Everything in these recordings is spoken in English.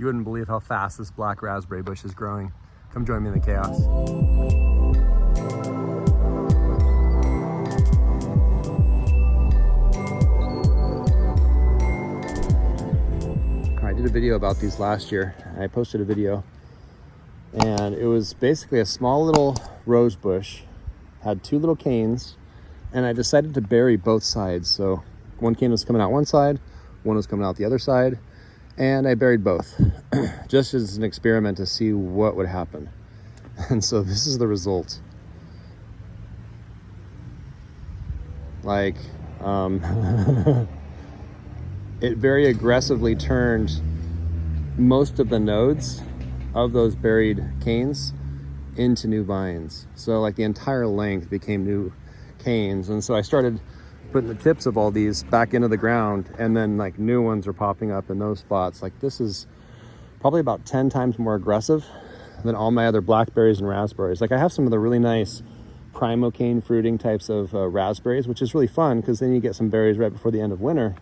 You wouldn't believe how fast this black raspberry bush is growing. Come join me in the chaos. I did a video about these last year. I posted a video and it was basically a small little rose bush, had 2 little canes, and I decided to bury both sides. So one cane was coming out one side, one was coming out the other side, and I buried both just as an experiment to see what would happen. And so this is the result. Like, it very aggressively turned most of the nodes of those buried canes into new vines. So like the entire length became new canes. And so I started putting the tips of all these back into the ground, and then like new ones are popping up in those spots. Like this is probably about 10 times more aggressive than all my other blackberries and raspberries. Like I have some of the really nice primocane fruiting types of raspberries, which is really fun because then you get some berries right before the end of winter.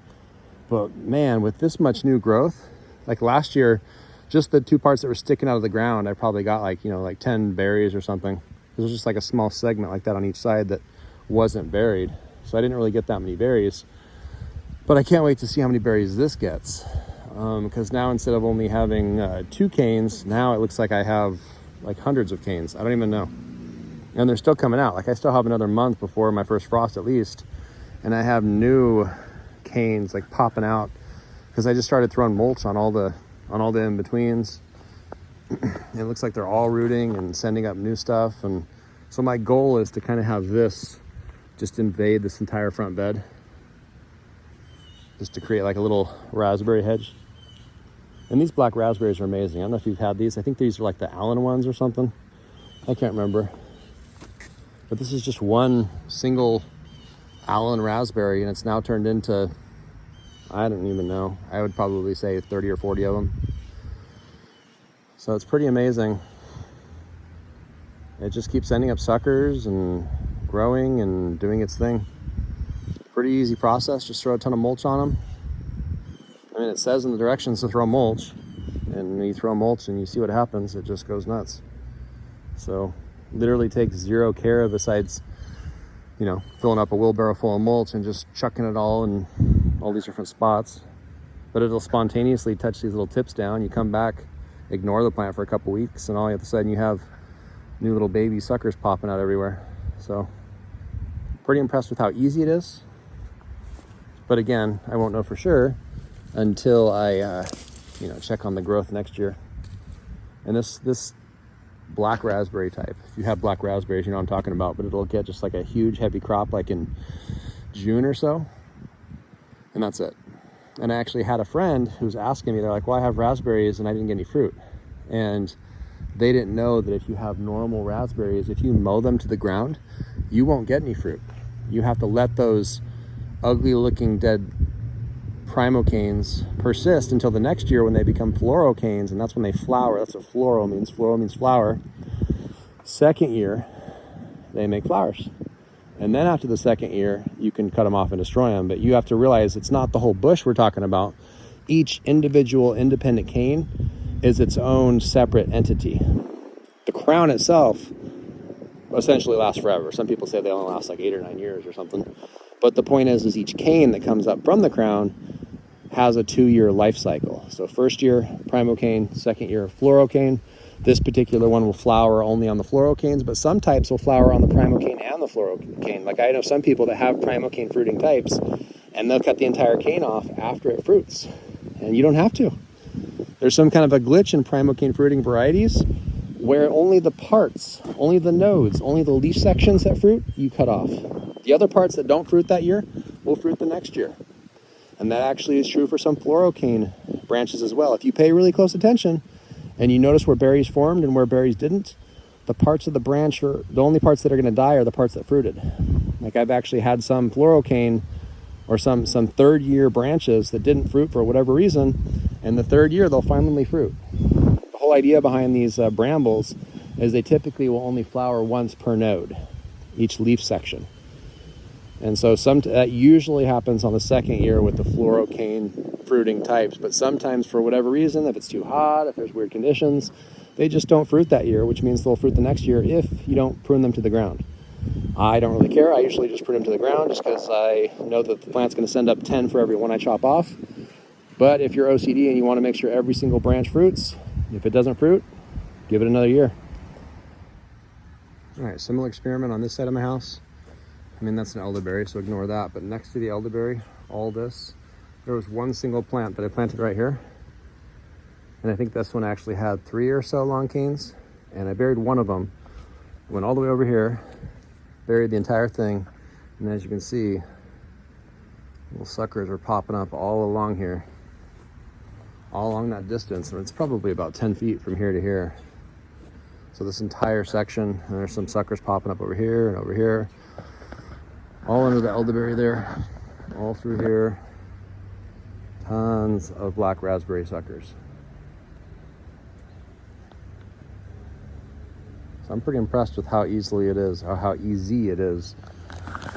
But man, with this much new growth, like last year, just the 2 parts that were sticking out of the ground, I probably got like, you know, like 10 berries or something. It was just like a small segment like that on each side that wasn't buried. So I didn't really get that many berries. But I can't wait to see how many berries this gets. Because now instead of only having 2 canes, now it looks like I have like hundreds of canes. I don't even know. And they're still coming out. Like I still have another month before my first frost at least. And I have new canes like popping out because I just started throwing mulch on all the in-betweens. It looks like they're all rooting and sending up new stuff. And so my goal is to kind of have this just invade this entire front bed, just to create like a little raspberry hedge. And these black raspberries are amazing. I don't know if you've had these. I think these are like the Allen ones or something. I can't remember. But this is just one single Allen raspberry, and it's now turned into, I don't even know, I would probably say 30 or 40 of them. So it's pretty amazing. It just keeps sending up suckers and growing and doing its thing. Pretty easy process, just throw a ton of mulch on them. I mean, it says in the directions to throw mulch, and when you throw mulch and you see what happens, it just goes nuts. So literally takes zero care besides, you know, filling up a wheelbarrow full of mulch and just chucking it all in all these different spots. But it'll spontaneously touch these little tips down. You come back, ignore the plant for a couple weeks, and all of a sudden you have new little baby suckers popping out everywhere. So pretty impressed with how easy it is. But again, I won't know for sure until I, check on the growth next year. And this black raspberry type, if you have black raspberries, you know what I'm talking about, but it'll get just like a huge heavy crop like in June or so, and that's it. And I actually had a friend who's asking me, they're like, well, I have raspberries and I didn't get any fruit. And they didn't know that if you have normal raspberries, if you mow them to the ground, you won't get any fruit. You have to let those ugly looking dead primocanes persist until the next year when they become fluorocanes, and that's when they flower. That's what floral means. Floral means flower. Second year, they make flowers. And then after the second year, you can cut them off and destroy them. But you have to realize it's not the whole bush we're talking about. Each individual independent cane is its own separate entity. The crown itself essentially lasts forever. Some people say they only last like 8 or 9 years or something. But the point is each cane that comes up from the crown has a 2-year life cycle. So first year, primocane, second year, fluorocane. This particular one will flower only on the fluorocanes, but some types will flower on the primocane and the fluorocane. Like I know some people that have primocane fruiting types, and they'll cut the entire cane off after it fruits. And you don't have to. There's some kind of a glitch in primocane fruiting varieties where only the parts, only the nodes, only the leaf sections that fruit, you cut off. The other parts that don't fruit that year will fruit the next year. And that actually is true for some fluorocane branches as well. If you pay really close attention and you notice where berries formed and where berries didn't, the parts of the branch, are the only parts that are going to die are the parts that fruited. Like I've actually had some fluorocane or some third year branches that didn't fruit for whatever reason, and the third year they'll finally fruit. The whole idea behind these brambles is they typically will only flower once per node, each leaf section. And so that usually happens on the second year with the fluorocane fruiting types, but sometimes for whatever reason, if it's too hot, if there's weird conditions, they just don't fruit that year, which means they'll fruit the next year if you don't prune them to the ground. I don't really care. I usually just prune them to the ground just because I know that the plant's going to send up 10 for every one I chop off. But if you're OCD and you want to make sure every single branch fruits, if it doesn't fruit, give it another year. All right, similar experiment on this side of my house. I mean, that's an elderberry, so ignore that. But next to the elderberry, all this, there was one single plant that I planted right here. And I think this one actually had 3 or so long canes. And I buried one of them, went all the way over here, buried the entire thing. And as you can see, little suckers are popping up all along here, all along that distance. And it's probably about 10 feet from here to here. So this entire section, and there's some suckers popping up over here and over here, all under the elderberry there, all through here. Tons of black raspberry suckers. So I'm pretty impressed with how easily it is, or how easy it is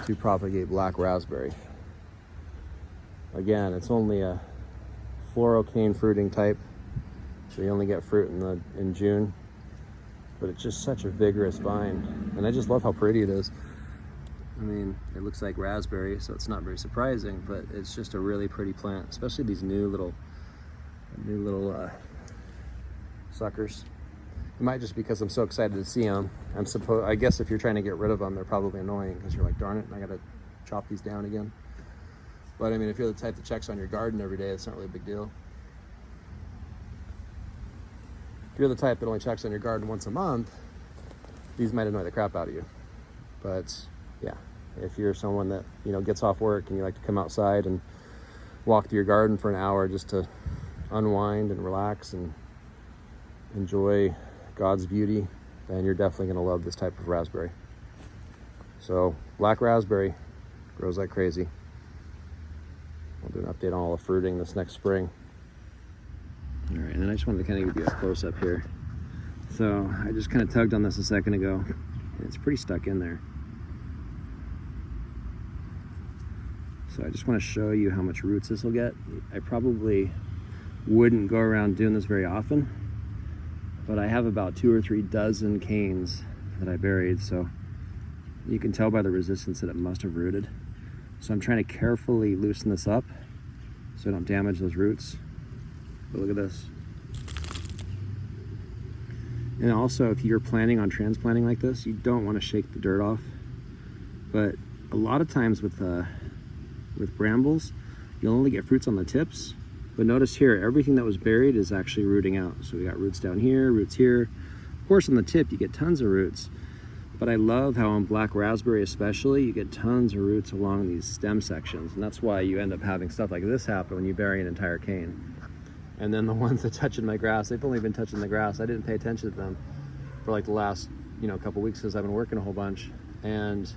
to propagate black raspberry. Again, it's only a florocane fruiting type, so you only get fruit in June. But it's just such a vigorous vine, and I just love how pretty it is. I mean, it looks like raspberry, so it's not very surprising, but it's just a really pretty plant, especially these new little suckers. It might just because I'm so excited to see them. I guess if you're trying to get rid of them, they're probably annoying because you're like, darn it, I gotta chop these down again. But I mean, if you're the type that checks on your garden every day, it's not really a big deal. If you're the type that only checks on your garden once a month, these might annoy the crap out of you. But yeah, if you're someone that, you know, gets off work and you like to come outside and walk through your garden for an hour just to unwind and relax and enjoy God's beauty, then you're definitely going to love this type of raspberry. So black raspberry grows like crazy. I'll do an update on all the fruiting this next spring. All right, and then I just wanted to kind of give you a close-up here. So I just kind of tugged on this a second ago, and it's pretty stuck in there. So I just want to show you how much roots this will get. I probably wouldn't go around doing this very often, but I have about 2 or 3 dozen canes that I buried, so you can tell by the resistance that it must have rooted. So I'm trying to carefully loosen this up so I don't damage those roots. But look at this. And also, if you're planning on transplanting like this, you don't want to shake the dirt off. But a lot of times with brambles, you'll only get fruits on the tips. But notice here, everything that was buried is actually rooting out. So we got roots down here, roots here. Of course, on the tip, you get tons of roots. But I love how on black raspberry especially, you get tons of roots along these stem sections. And that's why you end up having stuff like this happen when you bury an entire cane. And then the ones that touching my grass, they've only been touching the grass. I didn't pay attention to them for like the last, couple weeks because I've been working a whole bunch. And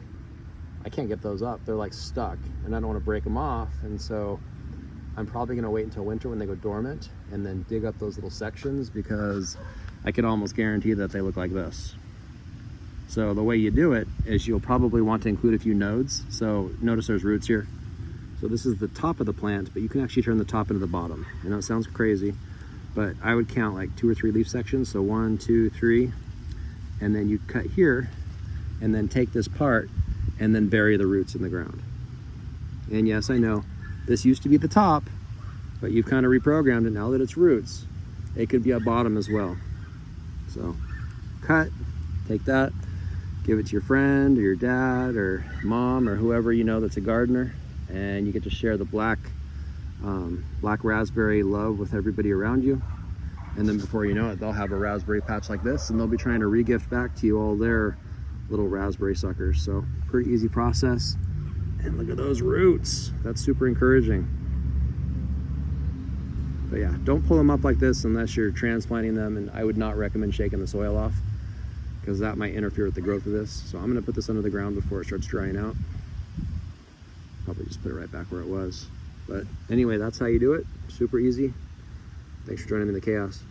I can't get those up. They're like stuck and I don't want to break them off. And so I'm probably going to wait until winter when they go dormant and then dig up those little sections, because I can almost guarantee that they look like this. So the way you do it is you'll probably want to include a few nodes. So notice there's roots here. So this is the top of the plant, but you can actually turn the top into the bottom. I know it sounds crazy, but I would count like 2 or 3 leaf sections. So 1, 2, 3, and then you cut here and then take this part and then bury the roots in the ground. And yes, I know this used to be the top, but you've kind of reprogrammed it now that it's roots. It could be a bottom as well. So cut, take that, give it to your friend or your dad or mom or whoever you know that's a gardener, and you get to share the black raspberry love with everybody around you. And then before you know it, they'll have a raspberry patch like this, and they'll be trying to re-gift back to you all their little raspberry suckers. So pretty easy process. And look at those roots. That's super encouraging. But yeah, don't pull them up like this unless you're transplanting them, and I would not recommend shaking the soil off because that might interfere with the growth of this. So I'm gonna put this under the ground before it starts drying out. Probably just put it right back where it was. But anyway, that's how you do it. Super easy. Thanks for joining me in the chaos.